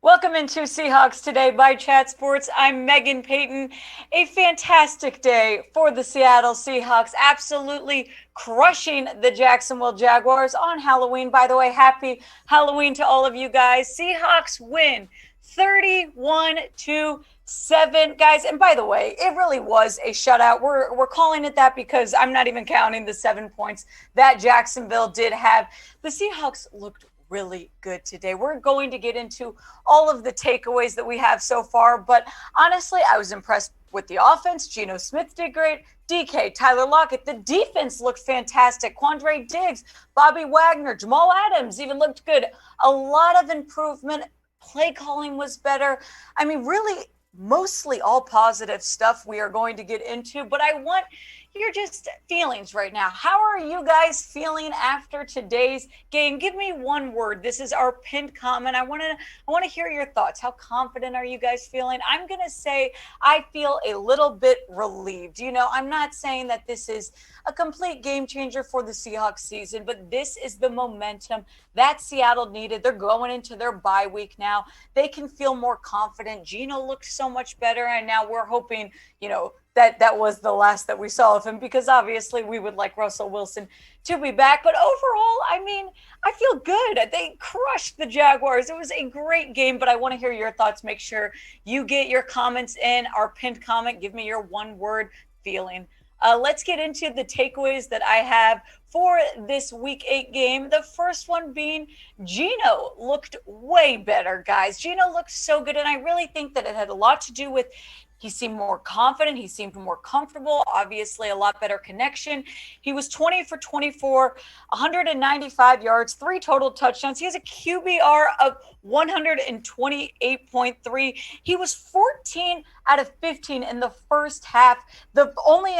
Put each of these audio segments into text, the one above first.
Welcome into Seahawks Today by Chat Sports. I'm Meghan Payton. A fantastic day for the Seattle Seahawks, absolutely crushing the Jacksonville Jaguars on Halloween. By the way, happy Halloween to all of you guys. Seahawks win 31-7, guys. And by the way, it really was a shutout. We're calling it that because I'm not even counting the 7 points that Jacksonville did have. The Seahawks looked really good today. We're going to get into all of the takeaways that we have so far, but honestly, I was impressed with the offense. Geno Smith did great. DK, Tyler Lockett, the defense looked fantastic. Quandre Diggs, Bobby Wagner, Jamal Adams even looked good. A lot of improvement. Play calling was better. I mean, really, mostly all positive stuff we are going to get into, but I want your just feelings right now. How are you guys feeling after today's game? Give me one word. This is our pinned comment. I want to hear your thoughts. How confident are you guys feeling? I'm going to say I feel a little bit relieved. You know, I'm not saying that this is a complete game changer for the Seahawks season, but this is the momentum that Seattle needed. They're going into their bye week now. They can feel more confident. Geno looked so much better, and now we're hoping, that was the last that we saw of him, because obviously we would like Russell Wilson to be back. But overall, I mean, I feel good. They crushed the Jaguars. It was a great game, but I want to hear your thoughts. Make sure you get your comments in our pinned comment. Give me your one word feeling. Let's get into the takeaways that I have for this Week 8 game. The first one being Geno looked way better, guys. Geno looked so good, and I really think that it had a lot to do with he seemed more confident. He seemed more comfortable. Obviously, a lot better connection. He was 20 for 24, 195 yards, 3 total touchdowns. He has a QBR of 128.3. He was 14 out of 15 in the first half. The only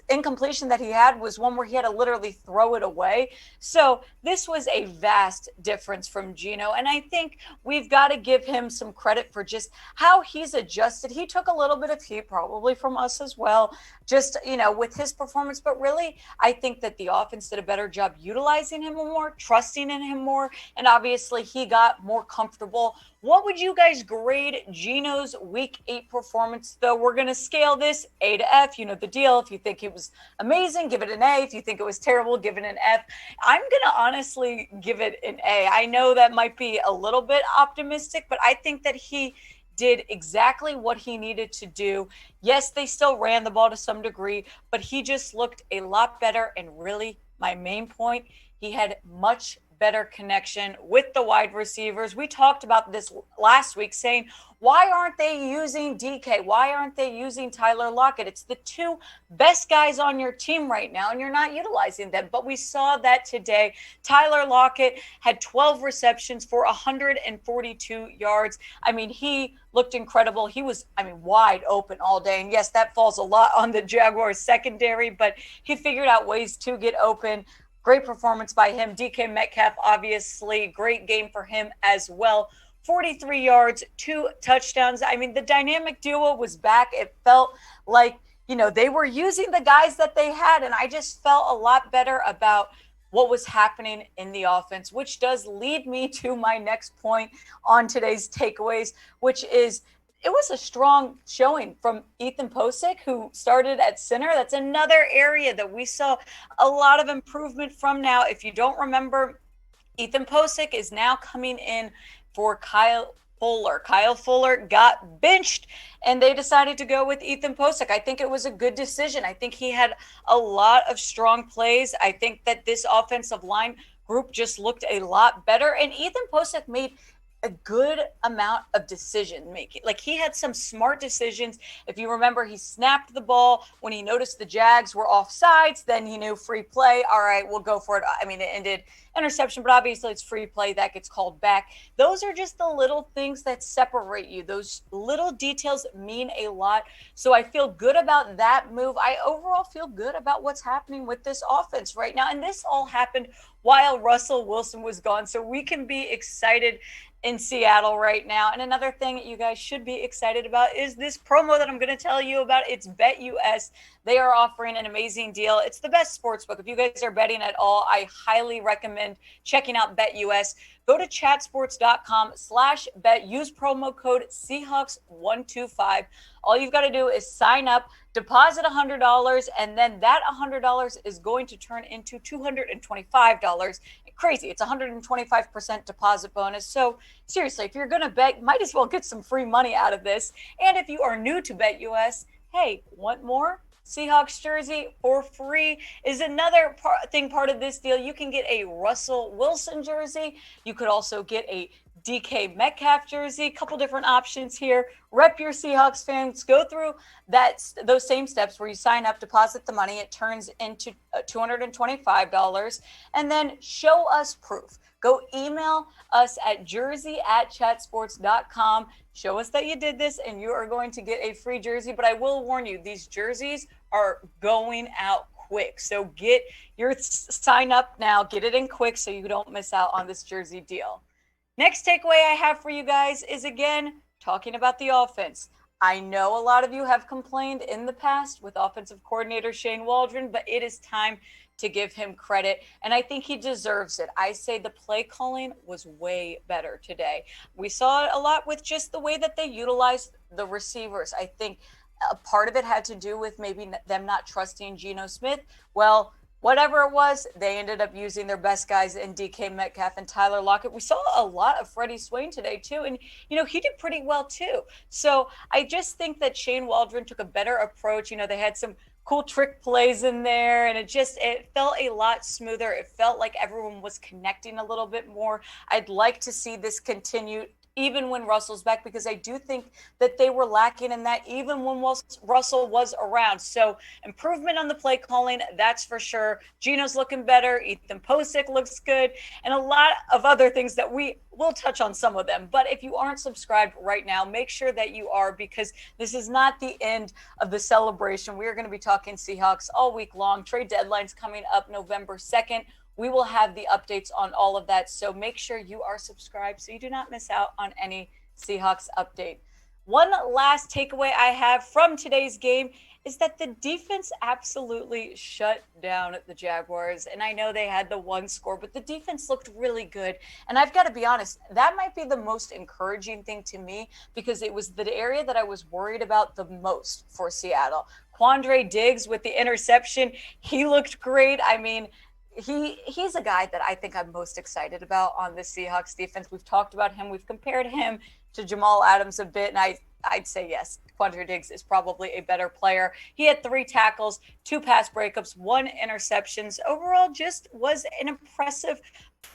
incompletion that he had was one where he had to literally throw it away. So this was a vast difference from Geno. And I think we've got to give him some credit for just how he's adjusted. He took a little bit of heat probably from us as well, just, with his performance. But really, I think that the offense did a better job utilizing him more, trusting in him more. And obviously, he got more comfortable. What would you guys grade Geno's Week 8 performance, though? We're going to scale this A to F. You know the deal. If you think it was amazing, give it an A. If you think it was terrible, give it an F. I'm going to honestly give it an A. I know that might be a little bit optimistic, but I think that he did exactly what he needed to do. Yes, they still ran the ball to some degree, but he just looked a lot better. And really, my main point, he had much better connection with the wide receivers. We talked about this last week, saying, why aren't they using DK? Why aren't they using Tyler Lockett? It's the two best guys on your team right now, and you're not utilizing them. But we saw that today. Tyler Lockett had 12 receptions for 142 yards. I mean, he looked incredible. He was, wide open all day. And yes, that falls a lot on the Jaguars secondary, but he figured out ways to get open. Great performance by him. DK Metcalf, obviously, great game for him as well. 43 yards, 2 touchdowns. I mean, the dynamic duo was back. It felt like, they were using the guys that they had, and I just felt a lot better about what was happening in the offense, which does lead me to my next point on today's takeaways, which is it was a strong showing from Ethan Posick, who started at center. That's another area that we saw a lot of improvement from. Now, if you don't remember, Ethan Posick is now coming in for Kyle Fuller. Kyle Fuller got benched, and they decided to go with Ethan Posick. I think it was a good decision. I think he had a lot of strong plays. I think that this offensive line group just looked a lot better, and Ethan Posick made a good amount of decision making. Like, he had some smart decisions. If you remember, he snapped the ball when he noticed the Jags were offsides. Then he knew free play. All right, we'll go for it. I mean, it ended interception, but obviously it's free play that gets called back. Those are just the little things that separate you. Those little details mean a lot. So I feel good about that move. I overall feel good about what's happening with this offense right now. And this all happened while Russell Wilson was gone. So we can be excited in Seattle right now. And another thing you guys should be excited about is this promo that I'm going to tell you about. It's BetUS. They are offering an amazing deal. It's the best sports book. If you guys are betting at all, I highly recommend checking out BetUS. Go to chatsports.com/bet. Use promo code Seahawks125. All you've got to do is sign up, deposit $100, and then that $100 is going to turn into $225. Crazy. It's 125% deposit bonus. So seriously, if you're going to bet, might as well get some free money out of this. And if you are new to BetUS, hey, want more? Seahawks jersey for free is another part of this deal. You can get a Russell Wilson jersey. You could also get a DK Metcalf jersey. A couple different options here. Rep your Seahawks fans. Go through those same steps where you sign up, deposit the money. It turns into $225, and then show us proof. Go email us at jersey@chatsports.com. Show us that you did this, and you are going to get a free jersey. But I will warn you, these jerseys are going out quick. So get your sign up now. Get it in quick so you don't miss out on this jersey deal. Next takeaway I have for you guys is, again, talking about the offense. I know a lot of you have complained in the past with offensive coordinator Shane Waldron, but it is time to give him credit, and I think he deserves it. I say the play calling was way better today. We saw it a lot with just the way that they utilized the receivers. I think a part of it had to do with maybe them not trusting Geno Smith. Well, whatever it was, they ended up using their best guys in DK Metcalf and Tyler Lockett. We saw a lot of Freddie Swain today, too. And, he did pretty well, too. So I just think that Shane Waldron took a better approach. They had some cool trick plays in there, and it felt a lot smoother. It felt like everyone was connecting a little bit more. I'd like to see this continue even when Russell's back, because I do think that they were lacking in that even when Russell was around. So improvement on the play calling, that's for sure. Geno's looking better. Ethan Posick looks good, and a lot of other things that we will touch on some of them. But if you aren't subscribed right now, make sure that you are, because this is not the end of the celebration. We are going to be talking Seahawks all week long. Trade deadline's coming up November 2nd. We will have the updates on all of that. So make sure you are subscribed so you do not miss out on any Seahawks update. One last takeaway I have from today's game is that the defense absolutely shut down the Jaguars. And I know they had the one score, but the defense looked really good. And I've got to be honest, that might be the most encouraging thing to me, because it was the area that I was worried about the most for Seattle. Quandre Diggs with the interception, he looked great. I mean, he's a guy that I think I'm most excited about on the Seahawks defense. We've talked about him. We've compared him to Jamal Adams a bit, and I'd say yes, Quandre Diggs is probably a better player. He had 3 tackles, 2 pass breakups, 1 interceptions. Overall, just was an impressive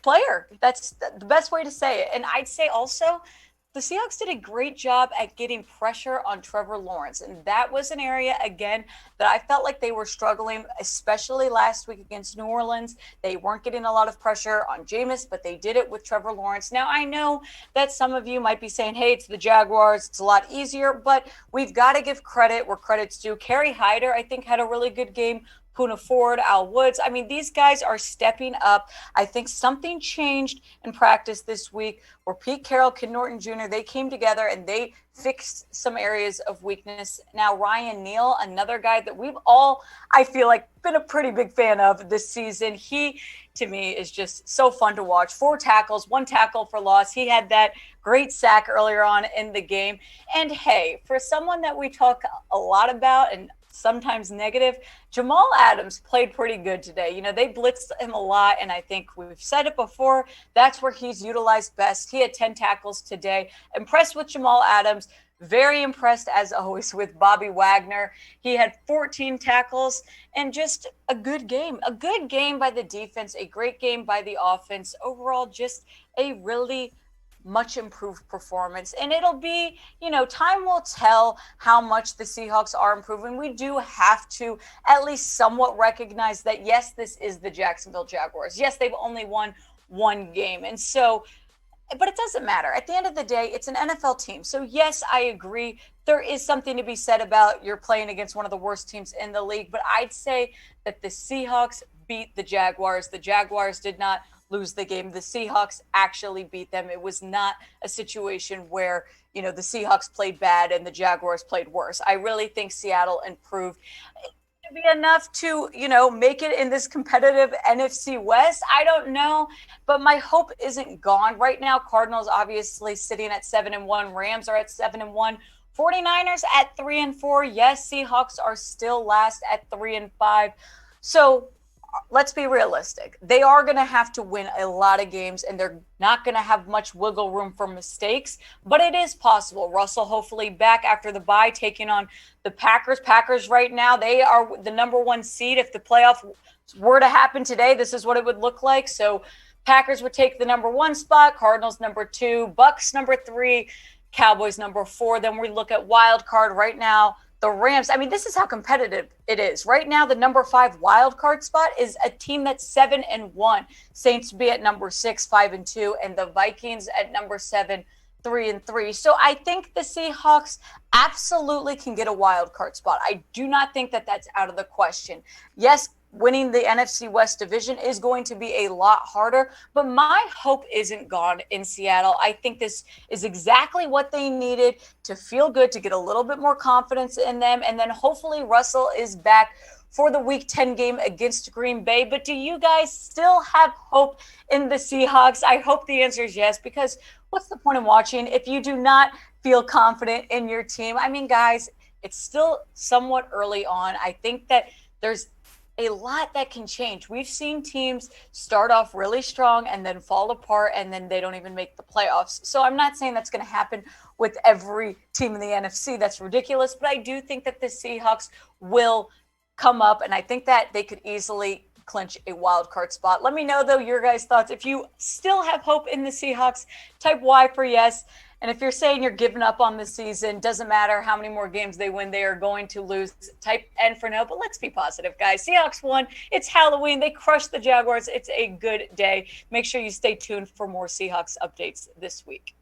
player. That's the best way to say it. And I'd say also, the Seahawks did a great job at getting pressure on Trevor Lawrence. And that was an area, again, that I felt like they were struggling, especially last week against New Orleans. They weren't getting a lot of pressure on Jameis, but they did it with Trevor Lawrence. Now, I know that some of you might be saying, hey, it's the Jaguars, it's a lot easier, but we've got to give credit where credit's due. Kerry Hyder, I think, had a really good game. Poona Ford, Al Woods. I mean, these guys are stepping up. I think something changed in practice this week where Pete Carroll, Ken Norton Jr., they came together and they fixed some areas of weakness. Now, Ryan Neal, another guy that we've all, I feel like, been a pretty big fan of this season. He, to me, is just so fun to watch. 4 tackles, 1 tackle for loss. He had that great sack earlier on in the game. And hey, for someone that we talk a lot about and sometimes negative, Jamal Adams played pretty good today. They blitzed him a lot, and I think we've said it before, that's where he's utilized best. He had 10 tackles today. Impressed with Jamal Adams. Very impressed, as always, with Bobby Wagner. He had 14 tackles and just a good game. A good game by the defense, a great game by the offense. Overall, just a really much improved performance. And it'll be, time will tell how much the Seahawks are improving. We do have to at least somewhat recognize that, yes, this is the Jacksonville Jaguars. Yes, they've only won 1 game. And so, but it doesn't matter. At the end of the day, it's an NFL team. So yes, I agree. There is something to be said about you're playing against one of the worst teams in the league. But I'd say that the Seahawks beat the Jaguars. The Jaguars did not lose the game. The Seahawks actually beat them. It was not a situation where, the Seahawks played bad and the Jaguars played worse. I really think Seattle improved. Be enough to, make it in this competitive NFC West? I don't know, but my hope isn't gone right now. Cardinals obviously sitting at 7-1. Rams are at 7-1. 49ers at 3-4. Yes, Seahawks are still last at 3-5. So let's be realistic. They are going to have to win a lot of games, and they're not going to have much wiggle room for mistakes, but it is possible. Russell hopefully back after the bye, taking on the Packers. Packers right now, they are the number 1 seed. If the playoff were to happen today, this is what it would look like. So Packers would take the number 1 spot, Cardinals number 2, Bucks number 3, Cowboys number 4. Then we look at wild card right now. The Rams, this is how competitive it is. Right now, the number 5 wild card spot is a team that's 7-1. Saints be at number 6, 5-2, and the Vikings at number 7, 3-3. So I think the Seahawks absolutely can get a wild card spot. I do not think that that's out of the question. Yes, winning the NFC West division is going to be a lot harder, but my hope isn't gone in Seattle. I think this is exactly what they needed to feel good, to get a little bit more confidence in them, and then hopefully Russell is back for the Week 10 game against Green Bay. But do you guys still have hope in the Seahawks? I hope the answer is yes, because what's the point of watching if you do not feel confident in your team? Guys, it's still somewhat early on. I think that there's a lot that can change. We've seen teams start off really strong and then fall apart, and then they don't even make the playoffs. So I'm not saying that's going to happen with every team in the NFC. That's ridiculous. But I do think that the Seahawks will come up, and I think that they could easily clinch a wild card spot. Let me know, though, your guys' thoughts. If you still have hope in the Seahawks, type Y for yes. And if you're saying you're giving up on the season, doesn't matter how many more games they win, they are going to lose. Type N for no, but let's be positive, guys. Seahawks won. It's Halloween. They crushed the Jaguars. It's a good day. Make sure you stay tuned for more Seahawks updates this week.